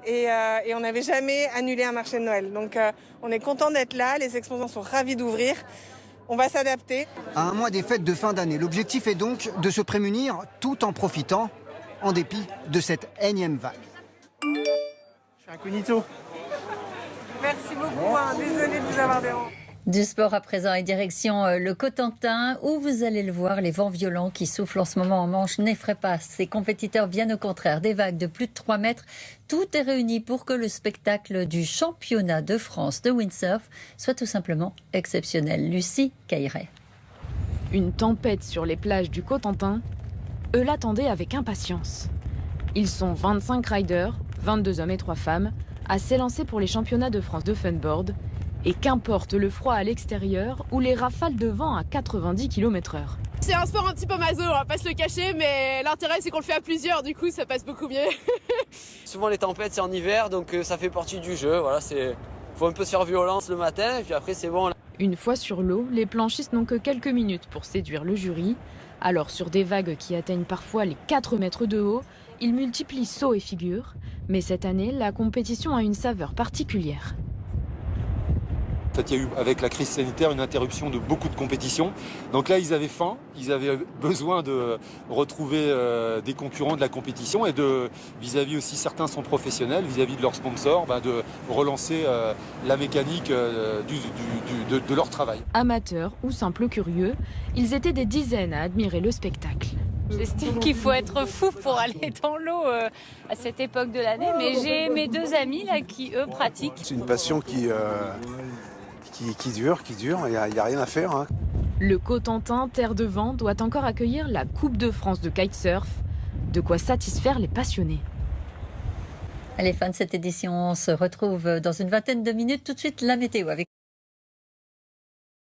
Et on n'avait jamais annulé un marché de Noël. Donc on est content d'être là, les exposants sont ravis d'ouvrir. On va s'adapter. À un mois des fêtes de fin d'année, l'objectif est donc de se prémunir tout en profitant, en dépit de cette énième vague. Je suis incognito. Merci beaucoup, désolé de vous avoir dérangé. Du sport à présent et direction le Cotentin où vous allez le voir, les vents violents qui soufflent en ce moment en Manche n'effraient pas ces compétiteurs, bien au contraire. Des vagues de plus de 3 mètres, tout est réuni pour que le spectacle du championnat de France de windsurf soit tout simplement exceptionnel. Lucie Cailleret. Une tempête sur les plages du Cotentin, eux l'attendaient avec impatience. Ils sont 25 riders, 22 hommes et 3 femmes, à s'élancer pour les championnats de France de funboard. Et qu'importe le froid à l'extérieur ou les rafales de vent à 90 km/h. C'est un sport un petit peu maso, on va pas se le cacher, mais l'intérêt c'est qu'on le fait à plusieurs, du coup ça passe beaucoup mieux. Souvent les tempêtes c'est en hiver, donc ça fait partie du jeu. Voilà, faut un peu se faire violence le matin et puis après c'est bon. Une fois sur l'eau, les planchistes n'ont que quelques minutes pour séduire le jury. Alors sur des vagues qui atteignent parfois les 4 mètres de haut, ils multiplient sauts et figures. Mais cette année, la compétition a une saveur particulière. En fait, il y a eu, avec la crise sanitaire, une interruption de beaucoup de compétitions. Donc là, ils avaient faim, ils avaient besoin de retrouver des concurrents de la compétition et vis-à-vis aussi, certains sont professionnels, vis-à-vis de leurs sponsors, de relancer la mécanique de leur travail. Amateurs ou simples curieux, ils étaient des dizaines à admirer le spectacle. J'estime qu'il faut être fou pour aller dans l'eau à cette époque de l'année, mais j'ai mes 2 amis là qui, eux, pratiquent. C'est une passion qui dure, il n'y a rien à faire. Hein. Le Cotentin, terre de vent, doit encore accueillir la Coupe de France de kitesurf, de quoi satisfaire les passionnés. Allez, fin de cette édition, on se retrouve dans une vingtaine de minutes. Tout de suite, la météo avec